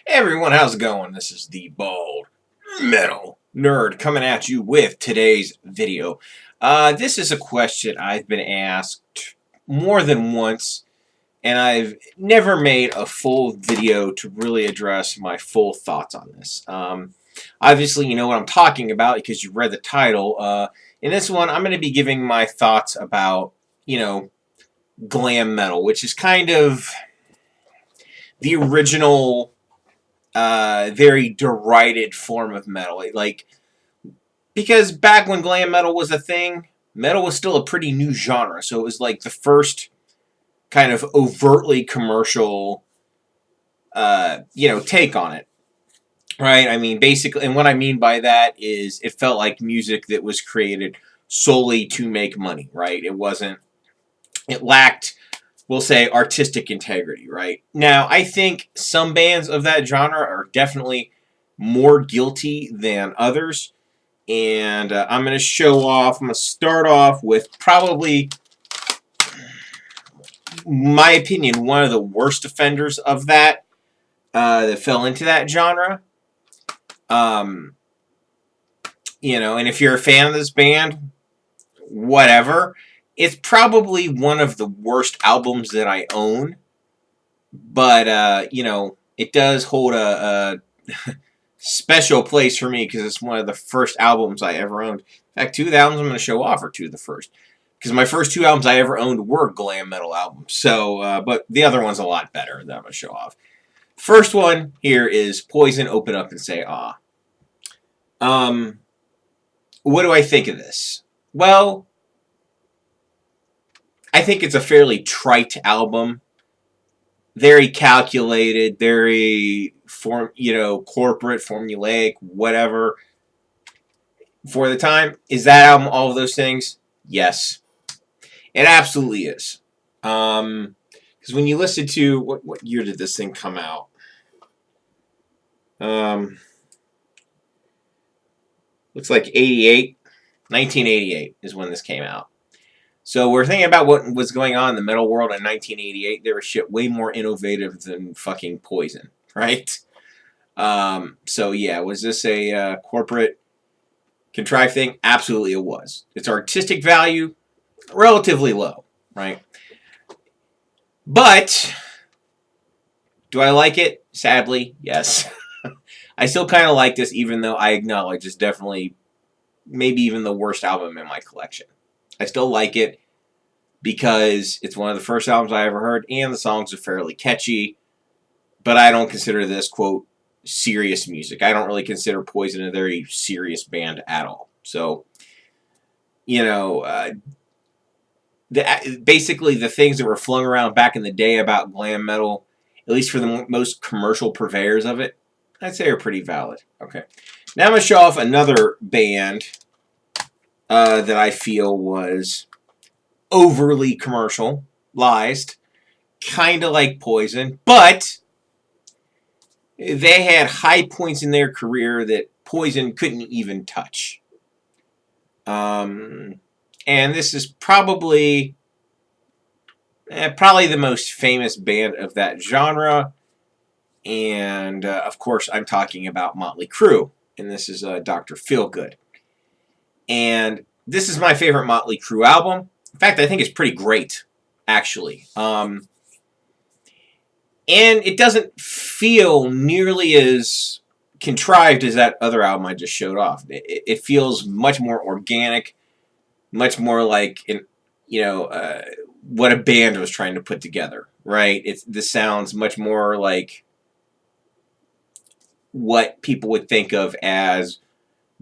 Hey everyone, how's it going? This is the Bald Metal Nerd coming at you with today's video. This is a question I've been asked more than once, and I've never made a full video to really address my full thoughts on this. Obviously, you know what I'm talking about because you read the title. In this one, I'm going to be giving my thoughts about, glam metal, which is kind of the original very derided form of metal. Because back when glam metal was a thing, metal was still a pretty new genre. So it was like the first kind of overtly commercial, take on it. Right? I mean, basically, and what I mean by that is it felt like music that was created solely to make money, right? It lacked, we'll say, artistic integrity, right? Now, I think some bands of that genre are definitely more guilty than others. And I'm going to start off with probably, my opinion, one of the worst offenders of that fell into that genre. And if you're a fan of this band, whatever. It's probably one of the worst albums that I own. But, it does hold a special place for me because it's one of the first albums I ever owned. In fact, two of the albums I'm going to show off are two of the first. Because my first two albums I ever owned were glam metal albums. So, but the other one's a lot better that I'm going to show off. First one here is Poison, Open Up and Say Ah. What do I think of this? Well, I think it's a fairly trite album. Very calculated, very corporate, formulaic, whatever. For the time, is that album all of those things? Yes, it absolutely is. Because when you listen to what year did this thing come out? 1988 is when this came out. So we're thinking about what was going on in the metal world in 1988. There was shit way more innovative than fucking Poison, right? So yeah, was this a corporate contrived thing? Absolutely it was. Its artistic value, relatively low, right? But, do I like it? Sadly, yes. I still kind of like this, even though I acknowledge it's definitely maybe even the worst album in my collection. I still like it because it's one of the first albums I ever heard, and the songs are fairly catchy, but I don't consider this, quote, serious music. I don't really consider Poison a very serious band at all. So, basically the things that were flung around back in the day about glam metal, at least for the most commercial purveyors of it, I'd say are pretty valid. Okay. Now I'm going to show off another band that I feel was overly commercialized, kind of like Poison, but they had high points in their career that Poison couldn't even touch. And this is probably the most famous band of that genre. And, of course, I'm talking about Motley Crue. And this is Dr. Feelgood. And this is my favorite Motley Crue album. In fact, I think it's pretty great, actually. And it doesn't feel nearly as contrived as that other album I just showed off. It feels much more organic, much more like what a band was trying to put together, right? This sounds much more like what people would think of as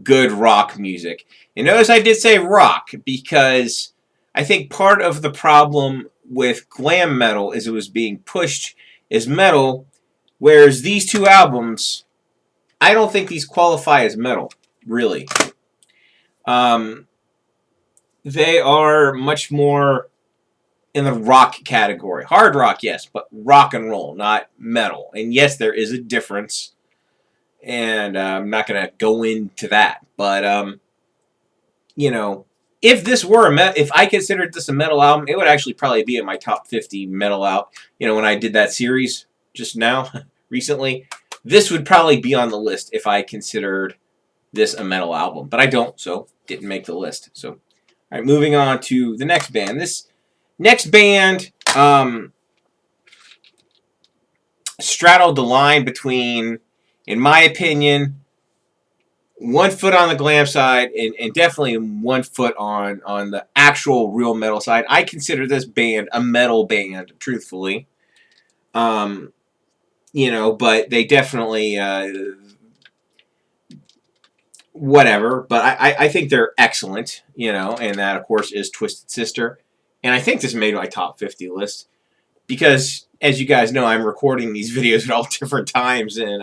good rock music. And notice I did say rock because I think part of the problem with glam metal is it was being pushed as metal, whereas these two albums, I don't think these qualify as metal, really. They are much more in the rock category. Hard rock, yes, but rock and roll, not metal. And yes, there is a difference. And I'm not going to go into that. But, if this were if I considered this a metal album, it would actually probably be in my top 50 metal album. When I did that series just now, recently, this would probably be on the list if I considered this a metal album. But I don't, so didn't make the list. So, all right, moving on to the next band. This next band straddled the line between, in my opinion, 1 foot on the glam side and definitely 1 foot on the actual real metal side. I consider this band a metal band, truthfully. You know, but they definitely whatever. But I think they're excellent, you know, and that, of course, is Twisted Sister. And I think this made my top 50 list because, as you guys know, I'm recording these videos at all different times, and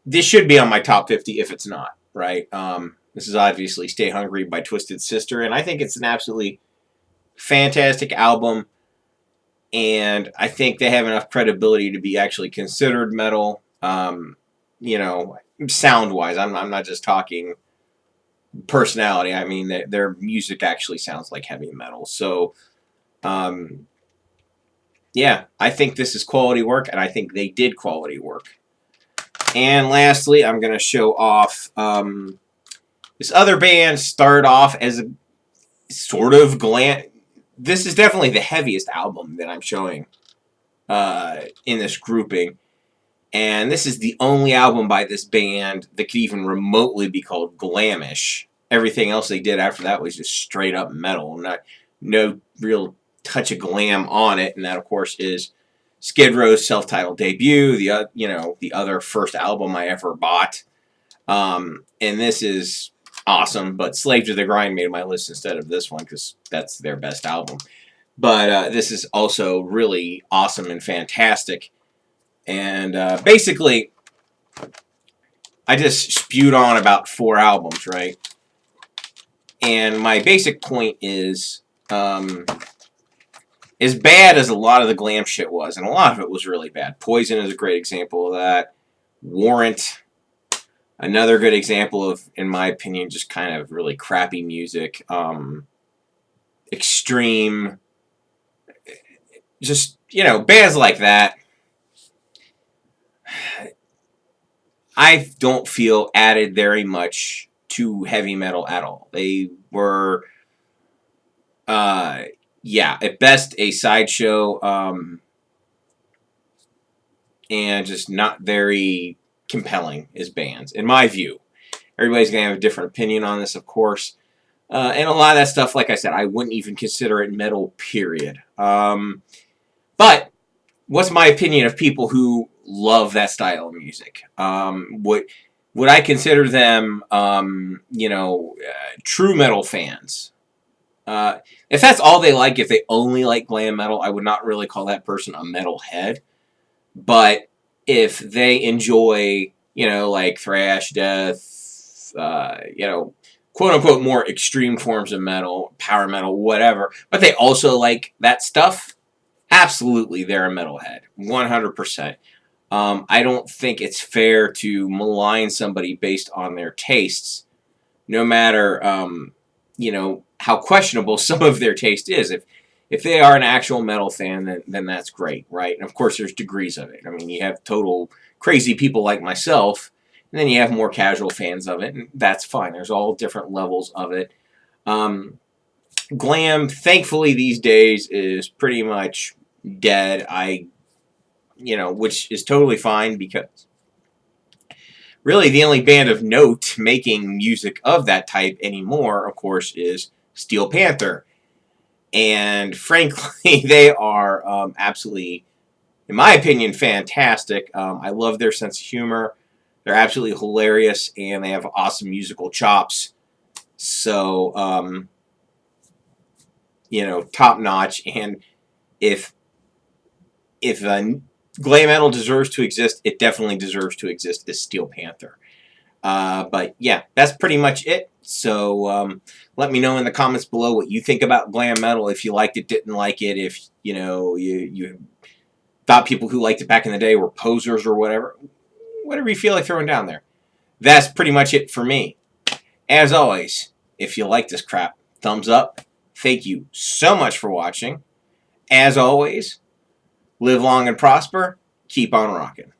this should be on my top 50 if it's not, right? This is obviously Stay Hungry by Twisted Sister, and I think it's an absolutely fantastic album, and I think they have enough credibility to be actually considered metal, you know, sound-wise. I'm not just talking personality. I mean, their music actually sounds like heavy metal. So, yeah, I think this is quality work, and I think they did quality work. And lastly, I'm going to show off this other band. Started off as a sort of glam. This is definitely the heaviest album that I'm showing in this grouping. And this is the only album by this band that could even remotely be called glamish. Everything else they did after that was just straight up metal. No real touch of glam on it. And that, of course, is Skid Row's self-titled debut, the other first album I ever bought. And this is awesome, but Slave to the Grind made my list instead of this one because that's their best album. But this is also really awesome and fantastic. And basically, I just spewed on about 4 albums, right? And my basic point is, as bad as a lot of the glam shit was, and a lot of it was really bad. Poison is a great example of that. Warrant, another good example of, in my opinion, just kind of really crappy music. Extreme, just, you know, bands like that, I don't feel added very much to heavy metal at all. They were, yeah, at best a sideshow, and just not very compelling as bands, in my view. Everybody's going to have a different opinion on this, of course. And a lot of that stuff, like I said, I wouldn't even consider it metal, period. But what's my opinion of people who love that style of music? Would I consider them, true metal fans? If that's all they like, if they only like glam metal, I would not really call that person a metalhead. But if they enjoy, like thrash, death, quote-unquote more extreme forms of metal, power metal, whatever, but they also like that stuff, absolutely they're a metalhead, 100%. I don't think it's fair to malign somebody based on their tastes, no matter, how questionable some of their taste is. If they are an actual metal fan, then that's great, right? And of course, there's degrees of it. I mean, you have total crazy people like myself, and then you have more casual fans of it, and that's fine. There's all different levels of it. Glam, thankfully, these days is pretty much dead. Which is totally fine because really the only band of note making music of that type anymore, of course, is Steel Panther. And frankly, they are absolutely, in my opinion, fantastic. I love their sense of humor. They're absolutely hilarious, and they have awesome musical chops. So, top notch. And if glam metal deserves to exist, it definitely deserves to exist as Steel Panther. But yeah, that's pretty much it. So let me know in the comments below what you think about glam metal. If you liked it, didn't like it. If you thought people who liked it back in the day were posers or whatever you feel like throwing down there. That's pretty much it for me. As always, if you like this crap, thumbs up. Thank you so much for watching. As always, live long and prosper. keep on rocking.